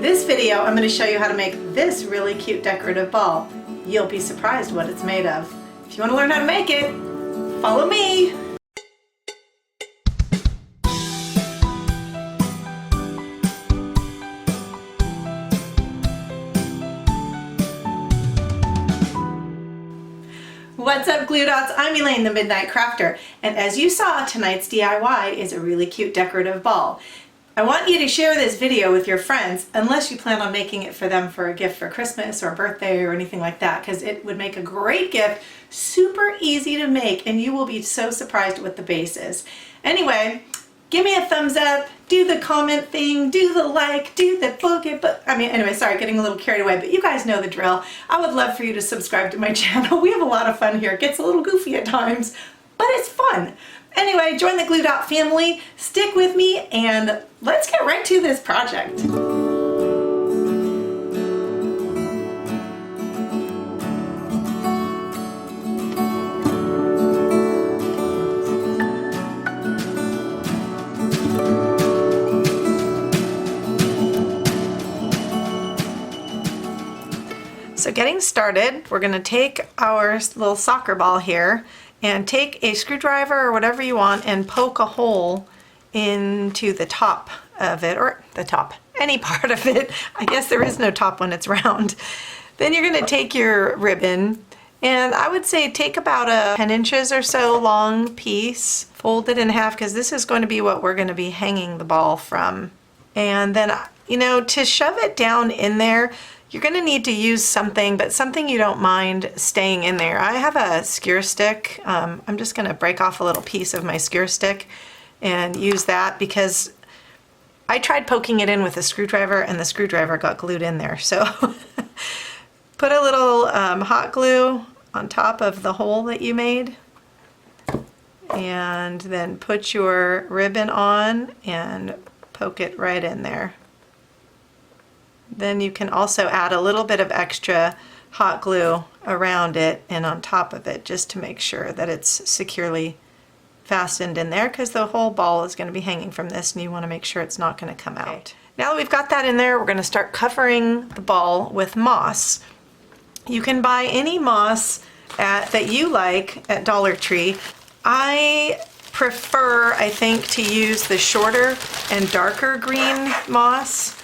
In this video, I'm going to show you how to make this really cute decorative ball. You'll be surprised what it's made of. If you want to learn how to make it, follow me. What's up, Glue Dots? I'm Elaine, the Midnight Crafter, and as you saw, tonight's DIY is a really cute decorative ball. I want you to share this video with your friends, unless you plan on making it for them for a gift for Christmas or birthday or anything like that, because it would make a great gift, super easy to make, and you will be so surprised what the base is. Anyway, give me a thumbs up, do the comment thing, do the like, do the anyway, sorry, getting a little carried away, but you guys know the drill. I would love for you to subscribe to my channel. We have a lot of fun here. It gets a little goofy at times, but it's fun. Anyway, join the Glue Dot family, stick with me, and let's get right to this project. So getting started, we're going to take our little soccer ball here and take a screwdriver or whatever you want and poke a hole into the top of it, or the top, any part of it. I guess there is no top when it's round. Then you're going to take your ribbon, and I would say take about a 10 inches or so long piece, fold it in half, because this is going to be what we're going to be hanging the ball from. And then, you know, to shove it down in there, you're going to need to use something, but something you don't mind staying in there. I have a skewer stick. I'm just going to break off a little piece of my skewer stick and use that, because I tried poking it in with a screwdriver and the screwdriver got glued in there. So put a little hot glue on top of the hole that you made, and then put your ribbon on and poke it right in there. Then you can also add a little bit of extra hot glue around it and on top of it, just to make sure that it's securely fastened in there, because the whole ball is going to be hanging from this and you want to make sure it's not going to come out. Now that we've got that in there, we're going to start covering the ball with moss. You can buy any moss that you like at Dollar Tree. I prefer, I think, to use the shorter and darker green moss.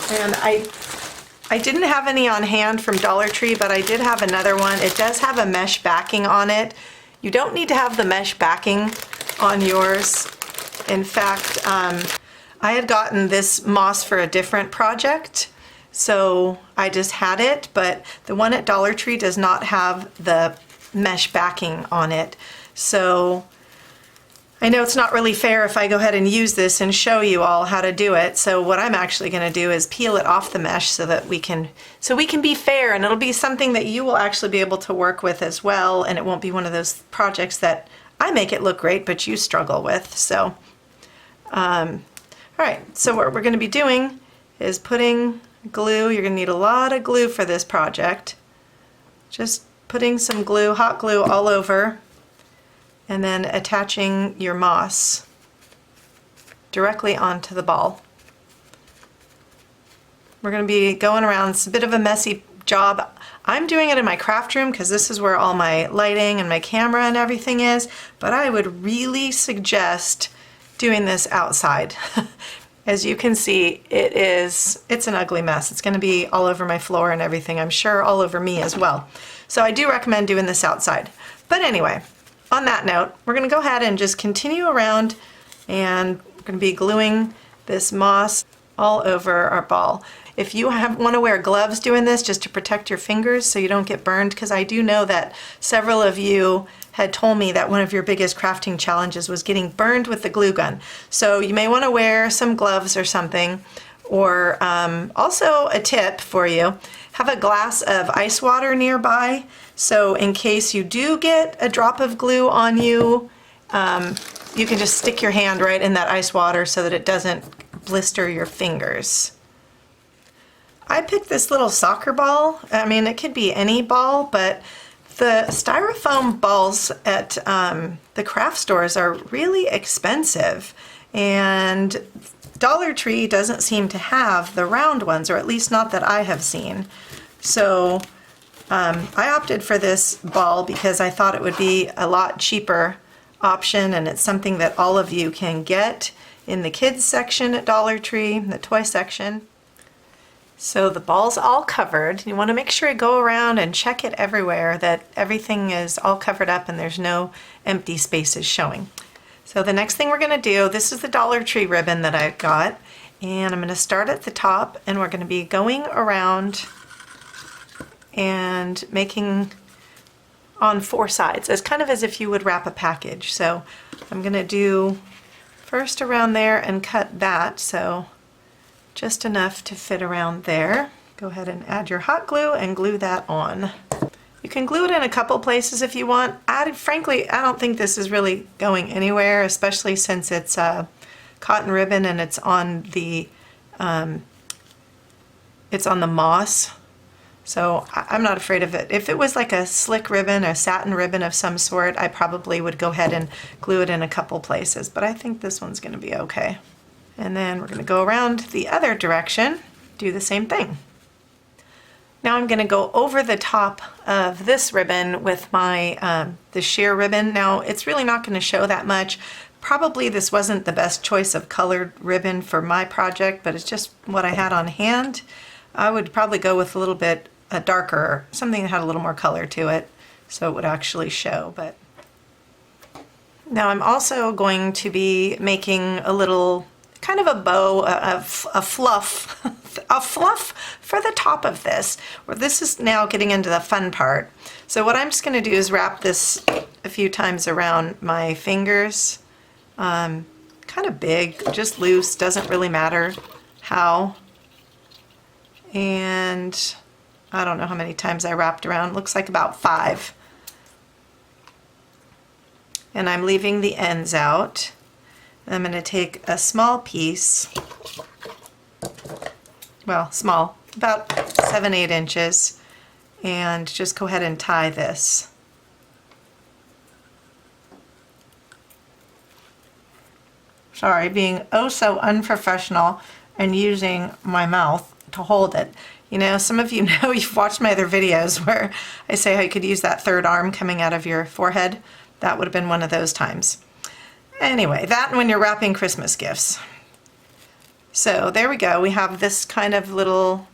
And I didn't have any on hand from Dollar Tree, but I did have another one. It does have a mesh backing on it. You don't need to have the mesh backing on yours. In fact, I had gotten this moss for a different project, so I just had it, but the one at Dollar Tree does not have the mesh backing on it. So I know it's not really fair if I go ahead and use this and show you all how to do it. So what I'm actually going to do is peel it off the mesh so that we can be fair, and it'll be something that you will actually be able to work with as well, and it won't be one of those projects that I make it look great but you struggle with. So all right, so what we're going to be doing is putting glue. You're going to need a lot of glue for this project. Just putting some glue, hot glue, all over, and then attaching your moss directly onto the ball. We're going to be going around. It's a bit of a messy job. I'm doing it in my craft room because this is where all my lighting and my camera and everything is, but I would really suggest doing this outside. As you can see, it's an ugly mess. It's going to be all over my floor and everything. I'm sure all over me as well. So I do recommend doing this outside. But anyway, on that note, we're going to go ahead and just continue around, and we're going to be gluing this moss all over our ball. If you want to wear gloves doing this just to protect your fingers so you don't get burned, because I do know that several of you had told me that one of your biggest crafting challenges was getting burned with the glue gun. So you may want to wear some gloves or something, or also a tip for you, have a glass of ice water nearby, so in case you do get a drop of glue on you, you can just stick your hand right in that ice water so that it doesn't blister your fingers. I picked this little soccer ball. I mean, it could be any ball, but the styrofoam balls at the craft stores are really expensive, and Dollar Tree doesn't seem to have the round ones, or at least not that I have seen. So I opted for this ball because I thought it would be a lot cheaper option, and it's something that all of you can get in the kids section at Dollar Tree, the toy section. So the ball's all covered. You want to make sure you go around and check it everywhere, that everything is all covered up and there's no empty spaces showing. So the next thing we're going to do, this is the Dollar Tree ribbon that I got, and I'm going to start at the top, and we're going to be going around and making on 4 sides. It's kind of as if you would wrap a package. So I'm going to do first around there and cut that, so just enough to fit around there. Go ahead and add your hot glue and glue that on. You can glue it in a couple places if you want. Frankly, I don't think this is really going anywhere, especially since it's cotton ribbon and it's on the moss. So I'm not afraid of it. If it was like a slick ribbon or satin ribbon of some sort, I probably would go ahead and glue it in a couple places, but I think this one's going to be okay. And then we're going to go around the other direction, do the same thing. Now I'm going to go over the top of this ribbon with my the sheer ribbon. Now it's really not going to show that much. Probably this wasn't the best choice of colored ribbon for my project, but it's just what I had on hand. I would probably go with a little bit darker, something that had a little more color to it, so it would actually show. But now I'm also going to be making a little kind of a bow, a fluff, a fluff for the top of this. Where this is now getting into the fun part. So what I'm just going to do is wrap this a few times around my fingers. Kind of big, just loose, doesn't really matter how. And I don't know how many times I wrapped around. Looks like about 5. And I'm leaving the ends out. I'm going to take a small piece, well, small, about 7-8 inches, and just go ahead and tie this. Sorry, being oh so unprofessional and using my mouth to hold it. You know, some of you know, you've watched my other videos where I say how you could use that third arm coming out of your forehead. That would have been one of those times. Anyway, that and when you're wrapping Christmas gifts. So there we go. We have this kind of little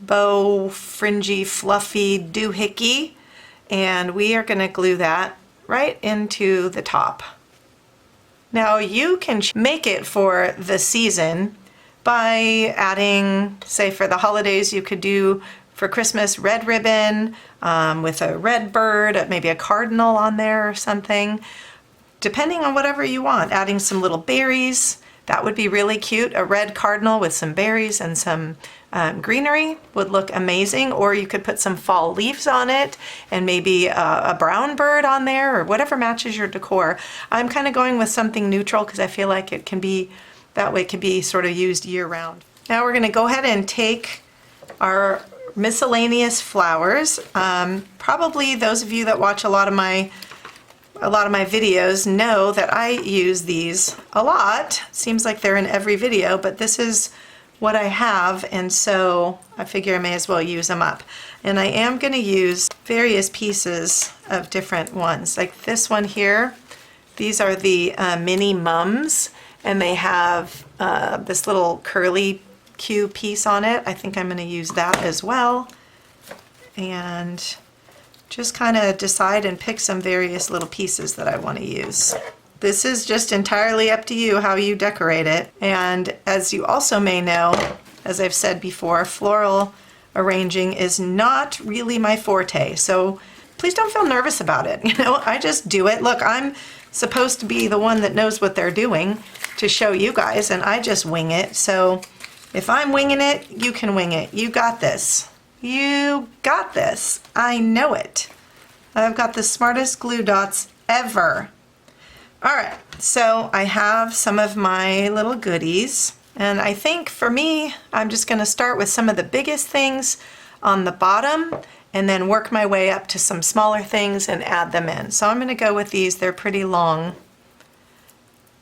bow, fringy, fluffy doohickey, and we are going to glue that right into the top. Now you can make it for the season by adding, say for the holidays, you could do for Christmas red ribbon with a red bird, maybe a cardinal on there or something. Depending on whatever you want, adding some little berries, that would be really cute. A red cardinal with some berries and some greenery would look amazing. Or you could put some fall leaves on it and maybe a brown bird on there, or whatever matches your decor. I'm kind of going with something neutral because I feel like it can be, that way it can be sort of used year round. Now we're going to go ahead and take our miscellaneous flowers. Probably those of you that watch a lot of my videos know that I use these a lot. Seems like they're in every video, but this is what I have, and so I figure I may as well use them up. And I am going to use various pieces of different ones. Like this one here, these are the mini mums, and they have this little curly Q piece on it. I think I'm going to use that as well. And just kind of decide and pick some various little pieces that I want to use. This is just entirely up to you how you decorate it. And as you also may know, as I've said before, floral arranging is not really my forte. So please don't feel nervous about it. You know, I just do it. Look, I'm supposed to be the one that knows what they're doing to show you guys, and I just wing it. So if I'm winging it, you can wing it. You got this. You got this. I know it. I've got the smartest glue dots ever. All right, so I have some of my little goodies, and I think for me, I'm just going to start with some of the biggest things on the bottom and then work my way up to some smaller things and add them in. So I'm going to go with these. They're pretty long,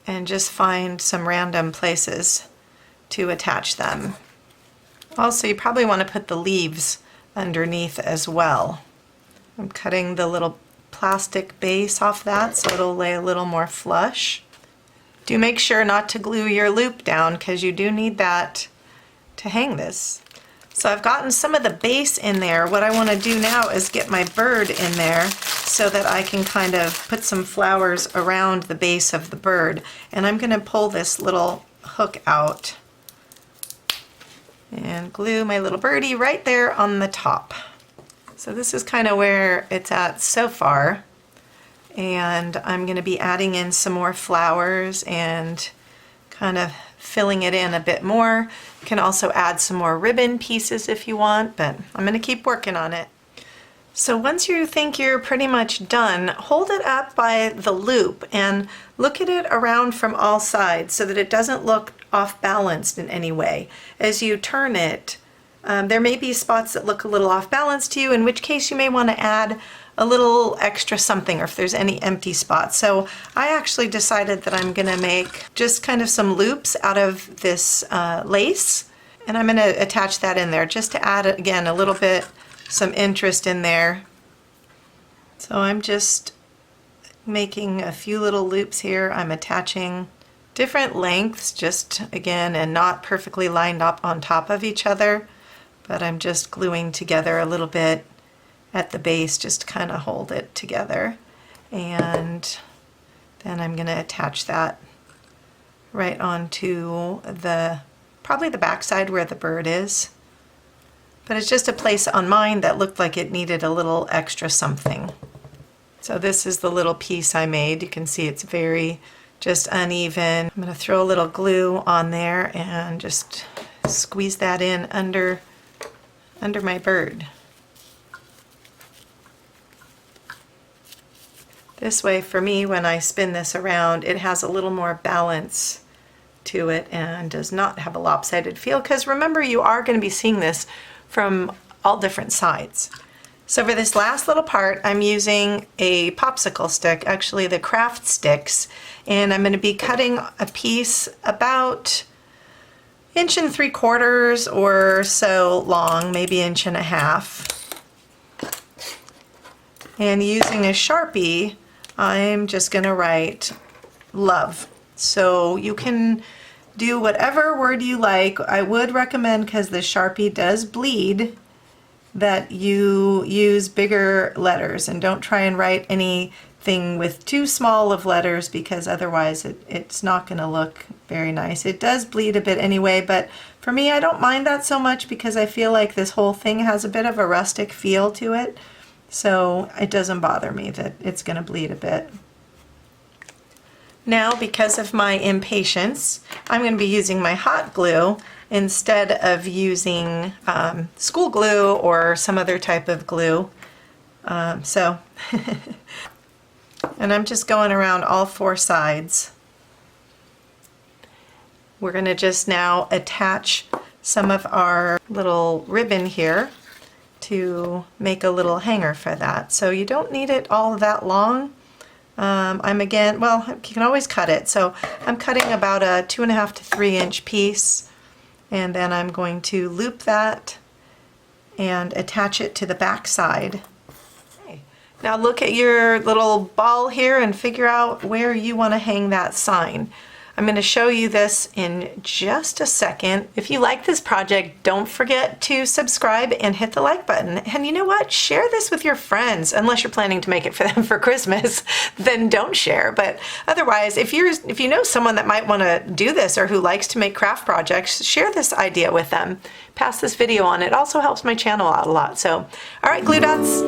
and just find some random places to attach them. Also, you probably want to put the leaves underneath as well. I'm cutting the little plastic base off that so it'll lay a little more flush. Do make sure not to glue your loop down because you do need that to hang this. So I've gotten some of the base in there. What I want to do now is get my bird in there so that I can kind of put some flowers around the base of the bird. And I'm going to pull this little hook out and glue my little birdie right there on the top. So this is kind of where it's at so far. And I'm going to be adding in some more flowers and kind of filling it in a bit more. You can also add some more ribbon pieces if you want, but I'm going to keep working on it. So once you think you're pretty much done, hold it up by the loop and look at it around from all sides so that it doesn't look off balanced in any way. As you turn it, there may be spots that look a little off balance to you, in which case you may want to add a little extra something, or if there's any empty spots. So I actually decided that I'm gonna make just kind of some loops out of this lace, and I'm gonna attach that in there just to add, again, a little bit, some interest in there. So I'm just making a few little loops here. I'm attaching different lengths, just again, and not perfectly lined up on top of each other, but I'm just gluing together a little bit at the base just to kind of hold it together. And then I'm going to attach that right onto probably the back side where the bird is. But it's just a place on mine that looked like it needed a little extra something. So this is the little piece I made. You can see it's very just uneven. I'm going to throw a little glue on there and just squeeze that in under my bird. This way, for me, when I spin this around, it has a little more balance to it and does not have a lopsided feel, because remember, you are going to be seeing this from all different sides. So for this last little part, I'm using a popsicle stick, actually the craft sticks, and I'm going to be cutting a piece about 1 3/4 inches or so long, maybe 1.5 inches. And using a Sharpie, I'm just going to write love. So you can do whatever word you like. I would recommend, because the Sharpie does bleed, that you use bigger letters and don't try and write anything with too small of letters, because otherwise it's not going to look very nice. It does bleed a bit anyway, but for me, I don't mind that so much because I feel like this whole thing has a bit of a rustic feel to it. So it doesn't bother me that it's going to bleed a bit. Now, because of my impatience, I'm going to be using my hot glue instead of using school glue or some other type of glue. And I'm just going around all 4 sides. We're going to just now attach some of our little ribbon here to make a little hanger for that. So you don't need it all that long. You can always cut it. So I'm cutting about a 2.5 to 3 inch piece, and then I'm going to loop that and attach it to the back side. Okay. Now look at your little ball here and figure out where you want to hang that sign. I'm going to show you this in just a second. If you like this project, don't forget to subscribe and hit the like button. And you know what? Share this with your friends, unless you're planning to make it for them for Christmas, then don't share. But otherwise, if you know someone that might want to do this or who likes to make craft projects, share this idea with them. Pass this video on. It also helps my channel out a lot. So, all right, glue dots.